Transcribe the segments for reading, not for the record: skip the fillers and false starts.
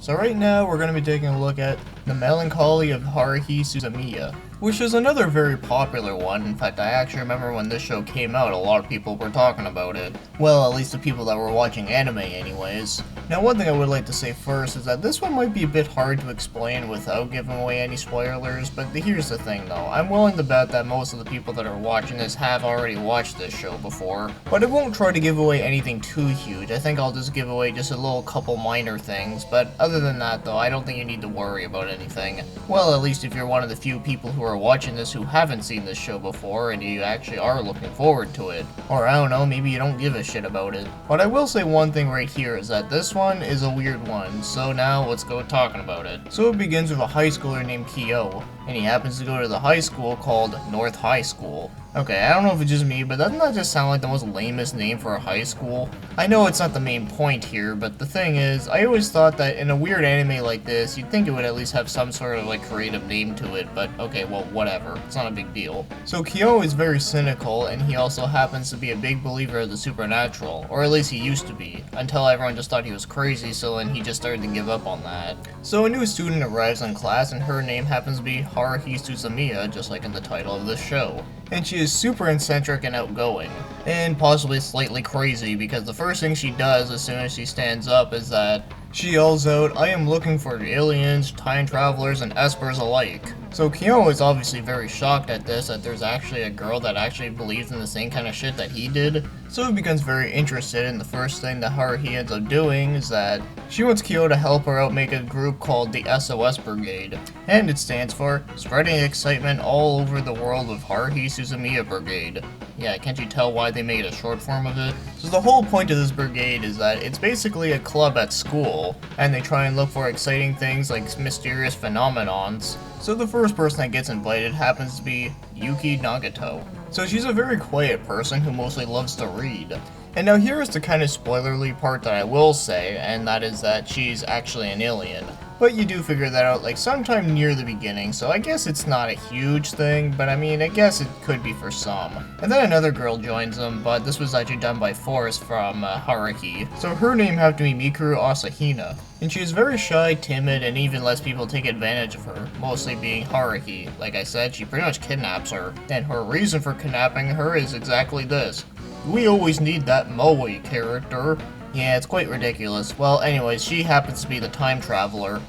So right now we're going to be taking a look at The Melancholy of Haruhi Suzumiya, which is another very popular one. In fact, I actually remember when this show came out, a lot of people were talking about it. Well, at least the people that were watching anime anyways. Now, one thing I would like to say first is that this one might be a bit hard to explain without giving away any spoilers, but here's the thing though, I'm willing to bet that most of the people that are watching this have already watched this show before, but I won't try to give away anything too huge. I think I'll just give away just a little couple minor things, but other than that though, I don't think you need to worry about anything. Well, at least if you're one of the few people who are watching this who haven't seen this show before and you actually are looking forward to it. Or I don't know, maybe you don't give a shit about it. But I will say one thing right here is that this one is a weird one, so now let's go talking about it. So it begins with a high schooler named Kyo, and he happens to go to the high school called North High School. Okay, I don't know if it's just me, but doesn't that just sound like the most lamest name for a high school? I know it's not the main point here, but the thing is, I always thought that in a weird anime like this, you'd think it would at least have some sort of like creative name to it, but okay, well, whatever. It's not a big deal. So Kyo is very cynical, and he also happens to be a big believer of the supernatural, or at least he used to be, until everyone just thought he was crazy, so then he just started to give up on that. So a new student arrives in class, and her name happens to be Haruhi Suzumiya, just like in the title of this show. And she is super eccentric and outgoing, and possibly slightly crazy, because the first thing she does as soon as she stands up is that she yells out, "I am looking for aliens, time travelers, and espers alike." So Kyo is obviously very shocked at this, that there's actually a girl that actually believes in the same kind of shit that he did. So he becomes very interested, and the first thing that Haruhi ends up doing is that she wants Kyo to help her out make a group called the Sos Brigade. And it stands for Spreading Excitement All Over the World with Haruhi Suzumiya Brigade. Yeah, can't you tell why they made a short form of it? So the whole point of this brigade is that it's basically a club at school, and they try and look for exciting things like mysterious phenomenons. So the first person that gets invited happens to be Yuki Nagato. So she's a very quiet person who mostly loves to read. And now here is the kind of spoilerly part that I will say, and that is that she's actually an alien. But you do figure that out like sometime near the beginning, so I guess it's not a huge thing, but I mean, I guess it could be for some. And then another girl joins them, but this was actually done by force from Haruhi. So her name had to be Mikuru Asahina. And she is very shy, timid, and even lets people take advantage of her, mostly being Haruhi. Like I said, she pretty much kidnaps her, and her reason for kidnapping her is exactly this. We always need that Moe character. Yeah, it's quite ridiculous. Well, anyways, she happens to be the time traveler.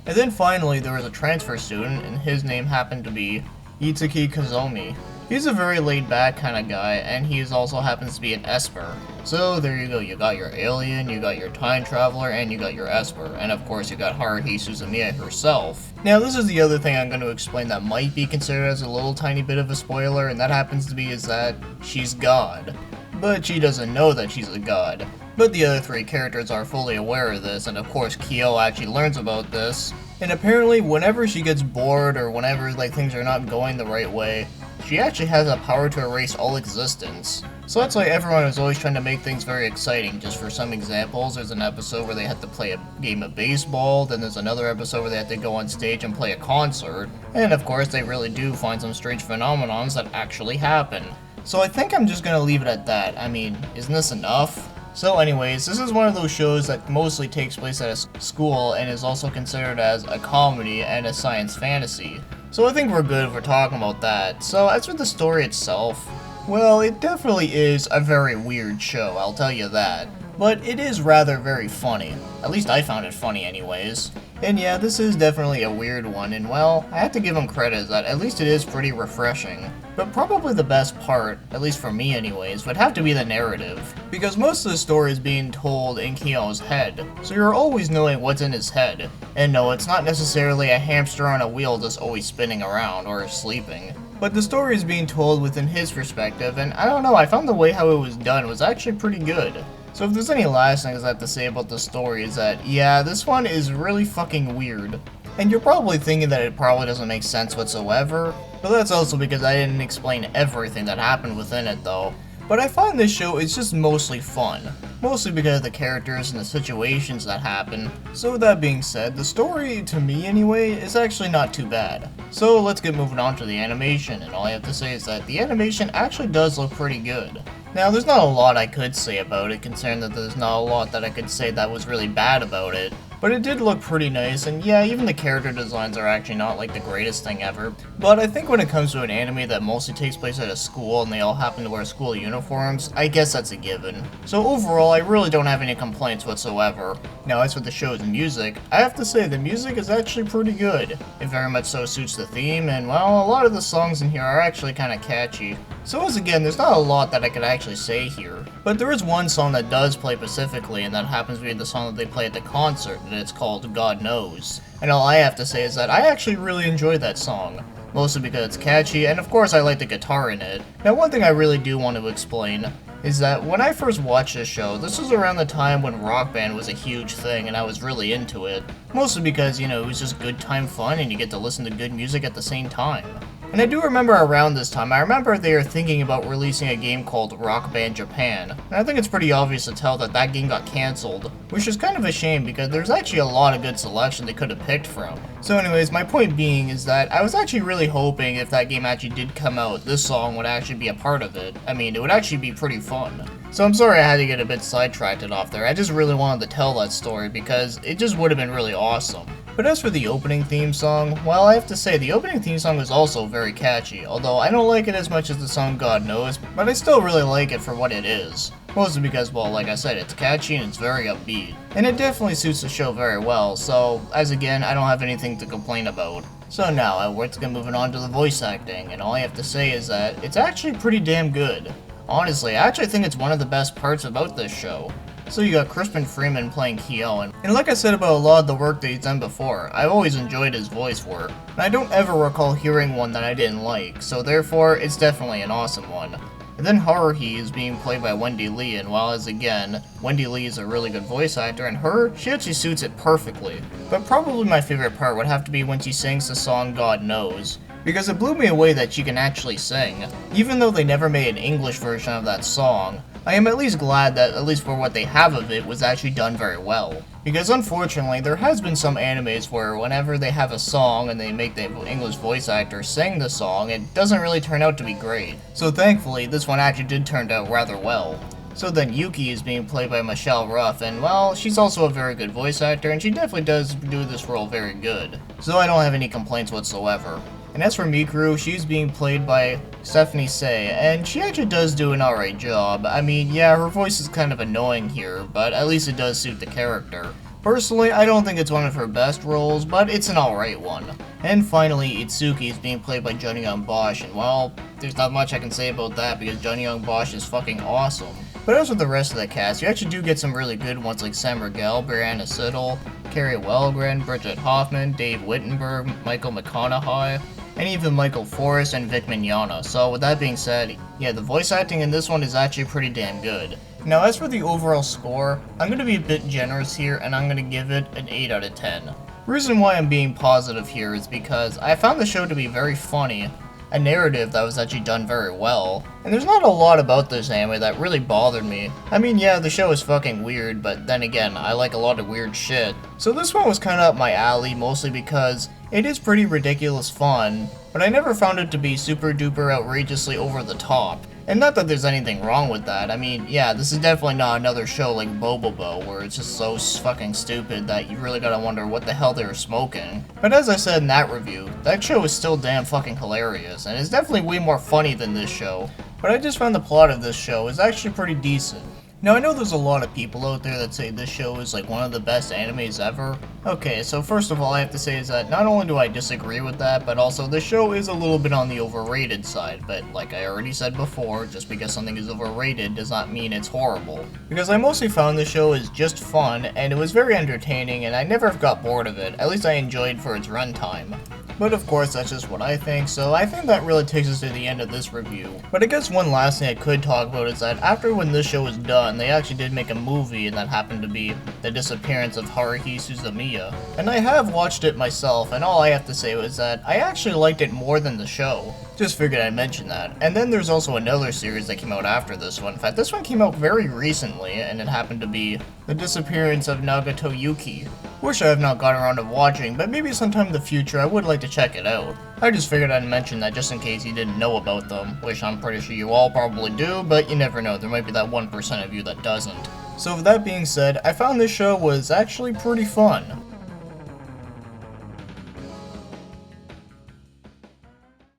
And then finally, there was a transfer student, and his name happened to be Itsuki Kazomi. He's a very laid-back kind of guy, and he also happens to be an esper. So there you go, you got your alien, you got your time traveler, and you got your esper. And of course, you got Haruhi Suzumiya herself. Now, this is the other thing I'm going to explain that might be considered as a little tiny bit of a spoiler, and that happens to be is that she's God. But she doesn't know that she's a god. But the other three characters are fully aware of this, and of course Kyo actually learns about this. And apparently whenever she gets bored or whenever like things are not going the right way, she actually has the power to erase all existence. So that's why everyone is always trying to make things very exciting. Just for some examples, there's an episode where they have to play a game of baseball, then there's another episode where they have to go on stage and play a concert, and of course they really do find some strange phenomenons that actually happen. So I think I'm just gonna leave it at that. I mean, isn't this enough? So anyways, this is one of those shows that mostly takes place at a school and is also considered as a comedy and a science fantasy. So I think we're good if we're talking about that. So as for the story itself, well, it definitely is a very weird show, I'll tell you that. But it is rather very funny. At least I found it funny anyways. And yeah, this is definitely a weird one, and well, I have to give them credit that at least it is pretty refreshing. But probably the best part, at least for me anyways, would have to be the narrative. Because most of the story is being told in Kyo's head, so you're always knowing what's in his head. And no, it's not necessarily a hamster on a wheel just always spinning around or sleeping. But the story is being told within his perspective, and I don't know, I found the way how it was done was actually pretty good. So if there's any last things I have to say about the story is that, yeah, this one is really fucking weird. And you're probably thinking that it probably doesn't make sense whatsoever, but that's also because I didn't explain everything that happened within it though. But I find this show is just mostly fun, mostly because of the characters and the situations that happen. So with that being said, the story, to me anyway, is actually not too bad. So let's get moving on to the animation, and all I have to say is that the animation actually does look pretty good. Now, there's not a lot I could say about it, considering that there's not a lot that I could say that was really bad about it. but it did look pretty nice, and yeah, even the character designs are actually not like the greatest thing ever. But I think when it comes to an anime that mostly takes place at a school and they all happen to wear school uniforms, I guess that's a given. So overall, I really don't have any complaints whatsoever. Now as for the show's music, I have to say the music is actually pretty good. It very much so suits the theme, and well, a lot of the songs in here are actually kind of catchy. So once again, there's not a lot that I could actually say here, but there is one song that does play specifically, and that happens to be the song that they play at the concert, and it's called God Knows. And all I have to say is that I actually really enjoy that song, mostly because it's catchy, and of course I like the guitar in it. Now one thing I really do want to explain is that when I first watched this show, this was around the time when Rock Band was a huge thing and I was really into it. Mostly because, you know, it was just good time fun and you get to listen to good music at the same time. And I do remember around this time, I remember they were thinking about releasing a game called Rock Band Japan. And I think it's pretty obvious to tell that that game got cancelled, which is kind of a shame because there's actually a lot of good selection they could have picked from. So anyways, my point being is that I was actually really hoping if that game actually did come out, this song would actually be a part of it. I mean, it would actually be pretty fun. So I'm sorry I had to get a bit sidetracked off there, I just really wanted to tell that story because it just would have been really awesome. But as for the opening theme song, well, I have to say the opening theme song is also very catchy, although I don't like it as much as the song God Knows, but I still really like it for what it is. Mostly because, well, like I said, it's catchy and it's very upbeat. And it definitely suits the show very well, so, as again, I don't have anything to complain about. So now, we're moving on to the voice acting, and all I have to say is that it's actually pretty damn good. Honestly, I actually think it's one of the best parts about this show. So you got Crispin Freeman playing Kyo, and like I said about a lot of the work that he's done before, I've always enjoyed his voice work, and I don't ever recall hearing one that I didn't like, so therefore, it's definitely an awesome one. And then Haruhi is being played by Wendy Lee, and while as again, Wendy Lee is a really good voice actor, and she actually suits it perfectly. But probably my favorite part would have to be when she sings the song God Knows, because it blew me away that she can actually sing. Even though they never made an English version of that song, I am at least glad that, at least for what they have of it, was actually done very well. Because unfortunately, there has been some animes where whenever they have a song and they make the English voice actor sing the song, it doesn't really turn out to be great. So thankfully, this one actually did turn out rather well. So then Yuki is being played by Michelle Ruff, and well, she's also a very good voice actor, and she definitely does do this role very good. So I don't have any complaints whatsoever. And as for Mikuru, she's being played by Stephanie Say, and she actually does do an alright job. I mean, yeah, her voice is kind of annoying here, but at least it does suit the character. Personally, I don't think it's one of her best roles, but it's an alright one. And finally, Itsuki is being played by Johnny Young Bosch, and well, there's not much I can say about that because Johnny Young Bosch is fucking awesome. But as with the rest of the cast, you actually do get some really good ones like Sam Riegel, Brianna Siddle, Carrie Wellgren, Bridget Hoffman, Dave Wittenberg, Michael McConaughey, and even Michael Forrest and Vic Mignogna. So with that being said, yeah, the voice acting in this one is actually pretty damn good. Now as for the overall score, I'm going to be a bit generous here and I'm going to give it an 8 out of 10. The reason why I'm being positive here is because I found the show to be very funny, a narrative that was actually done very well, and there's not a lot about this anime that really bothered me. I mean, yeah, the show is fucking weird, but then again, I like a lot of weird shit. So this one was kinda up my alley, mostly because it is pretty ridiculous fun, but I never found it to be super duper outrageously over the top. And not that there's anything wrong with that, I mean, yeah, this is definitely not another show like Bobobo, where it's just so fucking stupid that you really gotta wonder what the hell they were smoking. But as I said in that review, that show is still damn fucking hilarious, and it's definitely way more funny than this show. But I just found the plot of this show is actually pretty decent. Now I know there's a lot of people out there that say this show is like one of the best animes ever. Okay, so first of all I have to say is that not only do I disagree with that, but also this show is a little bit on the overrated side, but like I already said before, just because something is overrated does not mean it's horrible. Because I mostly found the show is just fun, and it was very entertaining, and I never got bored of it, at least I enjoyed for its runtime. But of course, that's just what I think, so I think that really takes us to the end of this review. But I guess one last thing I could talk about is that after when this show was done, they actually did make a movie, and that happened to be The Disappearance of Haruhi Suzumiya. And I have watched it myself, and all I have to say was that I actually liked it more than the show. Just figured I'd mention that. And then there's also another series that came out after this one. In fact, this one came out very recently, and it happened to be The Disappearance of Nagato Yuki, which I have not gotten around to watching, but maybe sometime in the future I would like to check it out. I just figured I'd mention that just in case you didn't know about them, which I'm pretty sure you all probably do, but you never know, there might be that 1% of you that doesn't. So with that being said, I found this show was actually pretty fun.